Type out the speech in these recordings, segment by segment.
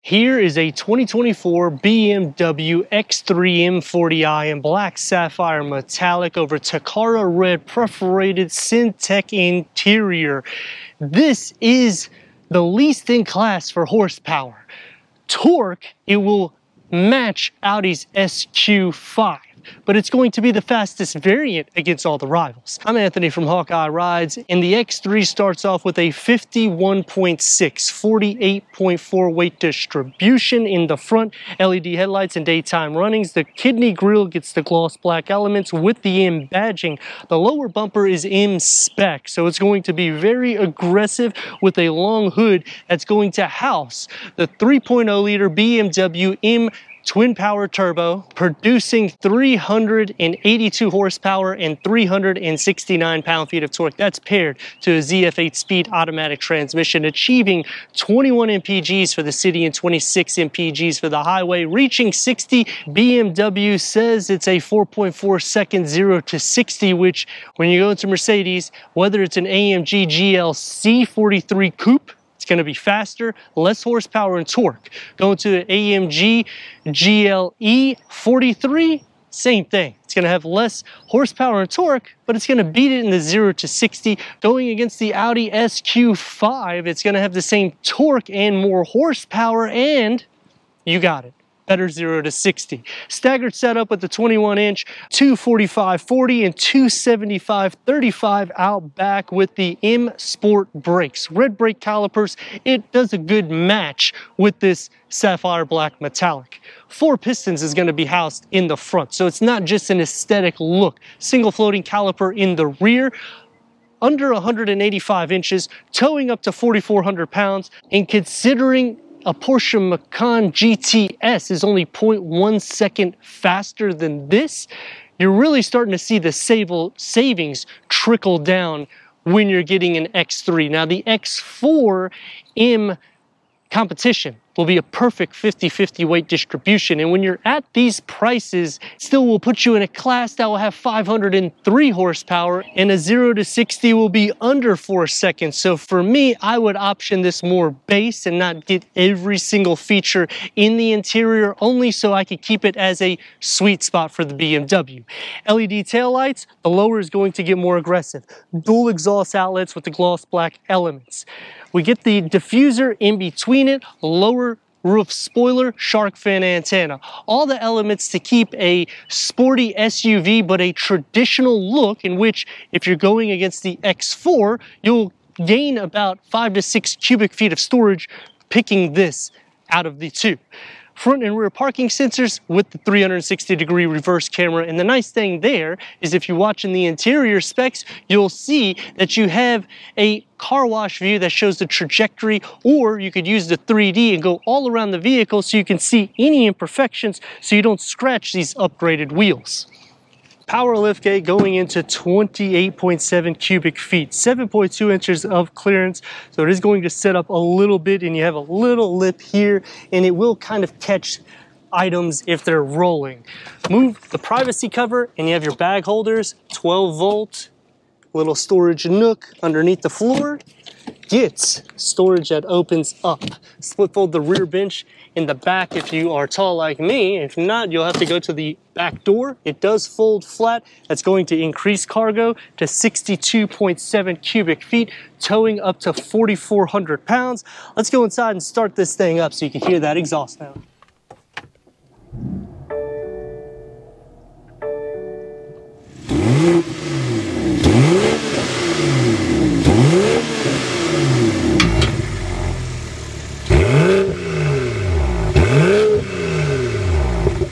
Here is a 2024 BMW X3 M40i in black sapphire metallic over Takara red perforated Syntec interior. This is the least in class for horsepower. Torque, it will match Audi's SQ5, but it's going to be the fastest variant against all the rivals. I'm Anthony from Hawkeye Rides, and the X3 starts off with a 51.6, 48.4 weight distribution in the front, LED headlights and daytime runnings. The kidney grille gets the gloss black elements with the M badging. The lower bumper is M spec, so it's going to be very aggressive with a long hood that's going to house the 3.0 liter BMW M twin power turbo, producing 382 horsepower and 369 pound-feet of torque. That's paired to a ZF 8-speed automatic transmission, achieving 21 mpgs for the city and 26 mpgs for the highway, reaching 60. BMW says it's a 4.4 second 0 to 60, which when you go into Mercedes, whether it's an AMG GLC 43 Coupe, it's going to be faster, less horsepower and torque. Going to the AMG GLE 43, same thing. It's going to have less horsepower and torque, but it's going to beat it in the 0 to 60. Going against the Audi SQ5, it's going to have the same torque and more horsepower, and you got it. Better 0 to 60. Staggered setup with the 21-inch 245/40 and 275/35 out back with the M Sport brakes. Red brake calipers, it does a good match with this sapphire black metallic. 4 pistons is going to be housed in the front, so it's not just an aesthetic look. Single floating caliper in the rear, under 185 inches, towing up to 4,400 pounds, and considering a Porsche Macan GTS is only 0.1 second faster than this, you're really starting to see the savings trickle down when you're getting an X3. Now the X4 M competition will be a perfect 50-50 weight distribution, and when you're at these prices, still will put you in a class that will have 503 horsepower, and a 0 to 60 will be under 4 seconds. So for me, I would option this more base and not get every single feature in the interior, only so I could keep it as a sweet spot for the BMW. LED taillights, the lower is going to get more aggressive. Dual exhaust outlets with the gloss black elements. We get the diffuser in between it, lower roof spoiler, shark fin antenna. All the elements to keep a sporty SUV but a traditional look, in which if you're going against the X4, you'll gain about 5 to 6 cubic feet of storage picking this out of the two. Front and rear parking sensors with the 360-degree reverse camera. And the nice thing there is if you watch in the interior specs, you'll see that you have a car wash view that shows the trajectory, or you could use the 3D and go all around the vehicle so you can see any imperfections so you don't scratch these upgraded wheels. Power liftgate going into 28.7 cubic feet, 7.2 inches of clearance. So it is going to set up a little bit, and you have a little lip here, and it will kind of catch items if they're rolling. Move the privacy cover, and you have your bag holders, 12 volt, little storage nook underneath the floor. Gets storage that opens up. Split fold the rear bench in the back if you are tall like me. If not, you'll have to go to the back door. It does fold flat. That's going to increase cargo to 62.7 cubic feet, towing up to 4,400 pounds. Let's go inside and start this thing up so you can hear that exhaust sound.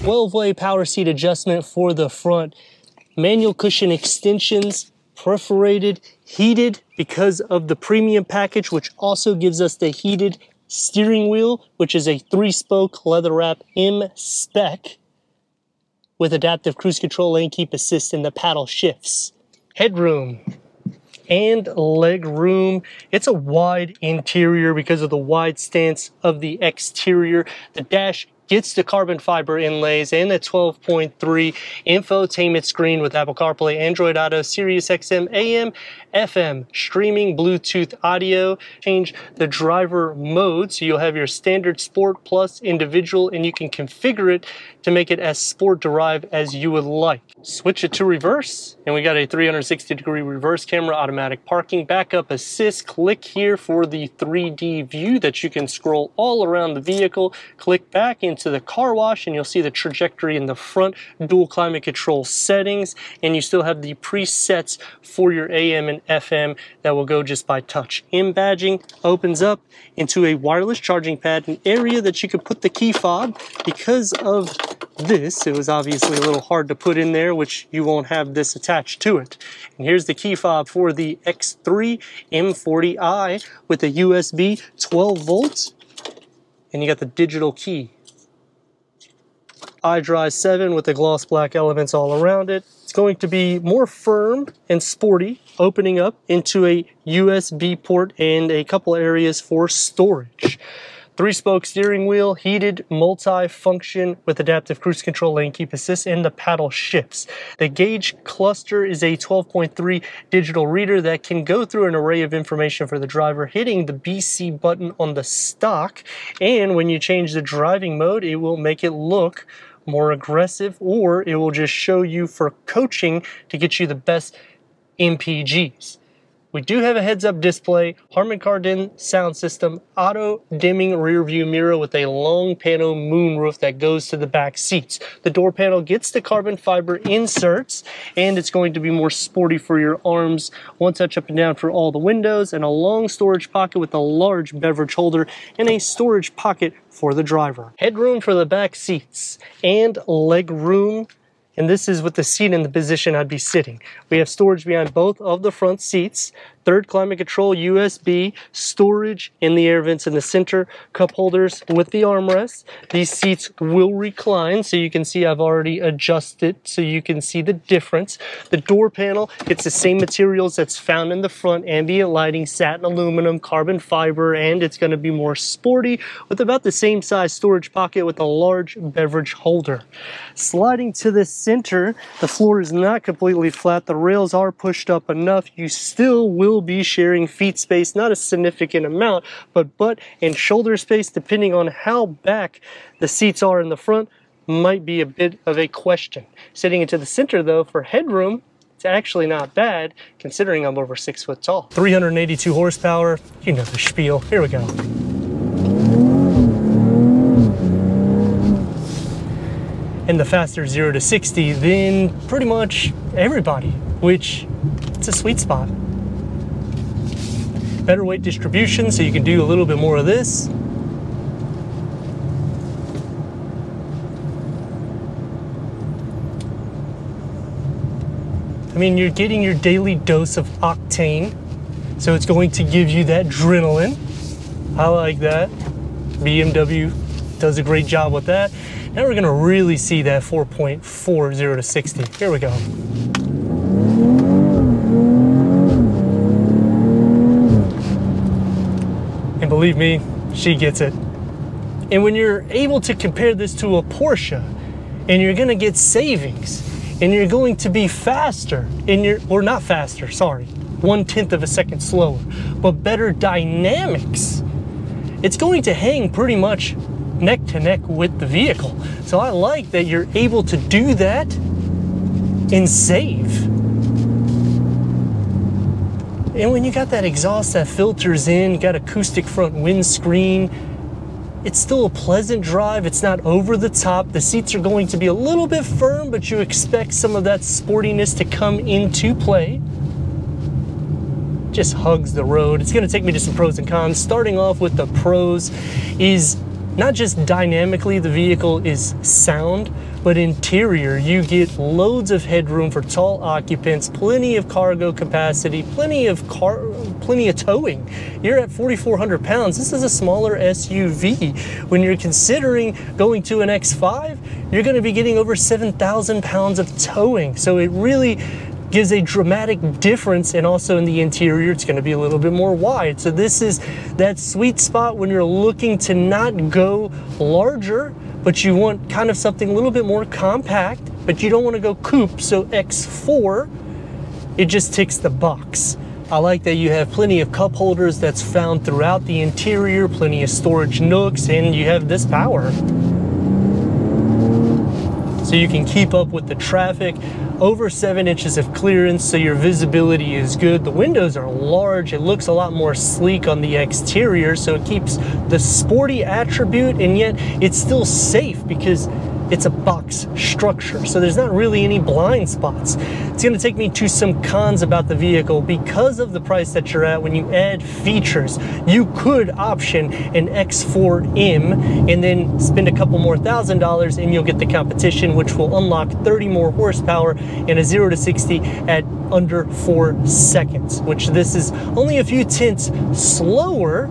12-way power seat adjustment for the front. Manual cushion extensions, perforated, heated because of the premium package, which also gives us the heated steering wheel, which is a 3-spoke leather wrap M spec with adaptive cruise control, lane keep assist, and the paddle shifts. Headroom and leg room. It's a wide interior because of the wide stance of the exterior. The dash gets the carbon fiber inlays and a 12.3 infotainment screen with Apple CarPlay, Android Auto, Sirius XM, AM, FM, streaming, Bluetooth audio. Change the driver mode, so you'll have your standard, sport, plus, individual, and you can configure it to make it as sport derived as you would like. Switch it to reverse, and we got a 360-degree reverse camera, automatic parking, backup assist. Click here for the 3D view that you can scroll all around the vehicle. Click back into the car wash, and you'll see the trajectory in the front, dual climate control settings, and you still have the presets for your AM and FM that will go just by touch. M-badging opens up into a wireless charging pad, an area that you could put the key fob. Because of this, it was obviously a little hard to put in there, which you won't have this attached to it. And here's the key fob for the X3 M40i with a USB 12 volts, and you got the digital key. iDrive 7 with the gloss black elements all around it. It's going to be more firm and sporty, opening up into a USB port and a couple areas for storage. 3-spoke steering wheel, heated multi-function with adaptive cruise control, lane keep assist, and the paddle shifts. The gauge cluster is a 12.3 digital reader that can go through an array of information for the driver, hitting the BC button on the stock. And when you change the driving mode, it will make it look more aggressive, or it will just show you for coaching to get you the best MPGs. We do have a heads-up display, Harman Kardon sound system, auto-dimming rear-view mirror with a long panel moonroof that goes to the back seats. The door panel gets the carbon fiber inserts, and it's going to be more sporty for your arms. One touch up and down for all the windows, and a long storage pocket with a large beverage holder, and a storage pocket for the driver. Headroom for the back seats, and leg room. And this is with the seat in the position I'd be sitting. We have storage behind both of the front seats, third climate control, USB, storage in the air vents in the center, cup holders with the armrests. These seats will recline, so you can see I've already adjusted so you can see the difference. The door panel, it's the same materials that's found in the front, ambient lighting, satin aluminum, carbon fiber, and it's going to be more sporty with about the same size storage pocket with a large beverage holder. Sliding to the center, the floor is not completely flat. The rails are pushed up enough. You still will be sharing feet space, not a significant amount, but butt and shoulder space, depending on how back the seats are in the front, might be a bit of a question. Sitting into the center though, for headroom, it's actually not bad considering I'm over 6 foot tall. 382 horsepower, you know the spiel. Here we go. And the faster 0 to 60 than pretty much everybody, which it's a sweet spot. Better weight distribution, so you can do a little bit more of this. I mean, you're getting your daily dose of octane, so it's going to give you that adrenaline. I like that. BMW does a great job with that. Now we're gonna really see that 4.4 0 to 60. Here we go. And believe me, she gets it. And when you're able to compare this to a Porsche, and you're gonna get savings, and you're going to be faster, or not faster, sorry, 1/10 of a second slower, but better dynamics, it's going to hang pretty much neck to neck with the vehicle. So I like that you're able to do that and save. And when you got that exhaust that filters in, got acoustic front windscreen, it's still a pleasant drive. It's not over the top. The seats are going to be a little bit firm, but you expect some of that sportiness to come into play. Just hugs the road. It's gonna take me to some pros and cons. Starting off with the pros is not just dynamically the vehicle is sound, but interior, you get loads of headroom for tall occupants, plenty of cargo capacity, plenty of towing. You're at 4,400 pounds. This is a smaller SUV. When you're considering going to an X5, you're gonna be getting over 7,000 pounds of towing. So it really gives a dramatic difference, and also in the interior it's going to be a little bit more wide. So this is that sweet spot when you're looking to not go larger but you want kind of something a little bit more compact, but you don't want to go coupe, so X4, it just ticks the box. I like that you have plenty of cup holders that's found throughout the interior, plenty of storage nooks, and you have this power. So you can keep up with the traffic. Over 7 inches of clearance, so your visibility is good. The windows are large. It looks a lot more sleek on the exterior, so it keeps the sporty attribute, and yet it's still safe because it's a box structure, so there's not really any blind spots. It's going to take me to some cons about the vehicle. Because of the price that you're at, when you add features, you could option an X4M and then spend a couple more $1,000 and you'll get the competition, which will unlock 30 more horsepower and a 0 to 60 at under 4 seconds, which this is only a few tenths slower.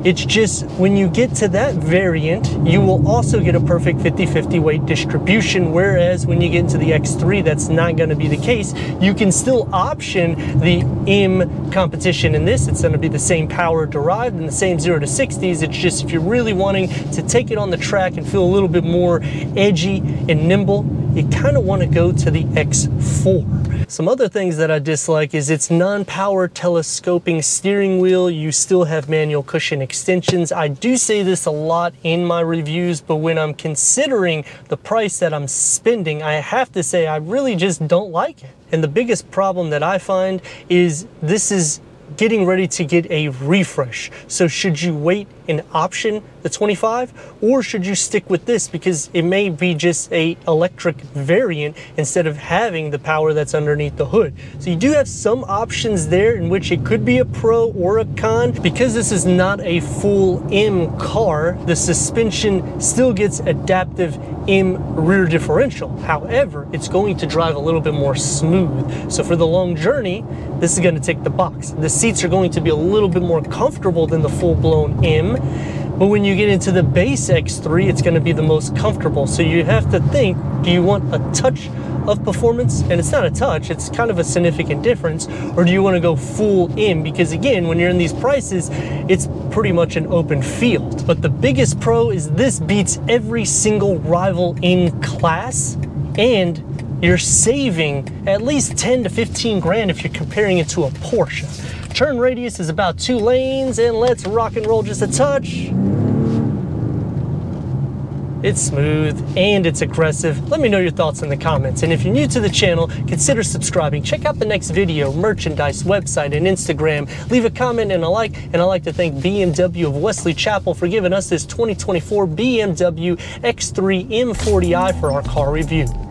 It's just when you get to that variant, you will also get a perfect 50-50 weight distribution, whereas when you get into the X3, that's not going to be the case. You can still option the M competition in this. It's going to be the same power derived and the same 0 to 60s. It's just if you're really wanting to take it on the track and feel a little bit more edgy and nimble, you kind of want to go to the X4. Some other things that I dislike is its non-power telescoping steering wheel. You still have manual cushion extensions. I do say this a lot in my reviews, but when I'm considering the price that I'm spending, I have to say I really just don't like it. And the biggest problem that I find is this is getting ready to get a refresh. So should you wait and option the 25, or should you stick with this because it may be just a electric variant instead of having the power that's underneath the hood? So you do have some options there in which it could be a pro or a con. Because this is not a full M car, the suspension still gets adaptive M rear differential. However, it's going to drive a little bit more smooth. So for the long journey, this is going to tick the box. The seats are going to be a little bit more comfortable than the full-blown M, but when you get into the base X3, it's going to be the most comfortable. So you have to think, do you want a touch of performance? And it's not a touch, it's kind of a significant difference. Or do you want to go full M? Because again, when you're in these prices, it's pretty much an open field. But the biggest pro is this beats every single rival in class, and you're saving at least 10 to 15 grand if you're comparing it to a Porsche. Turn radius is about 2 lanes, and let's rock and roll just a touch. It's smooth and it's aggressive. Let me know your thoughts in the comments. And if you're new to the channel, consider subscribing. Check out the next video, merchandise, website, and Instagram. Leave a comment and a like. And I'd like to thank BMW of Wesley Chapel for giving us this 2024 BMW X3 M40i for our car review.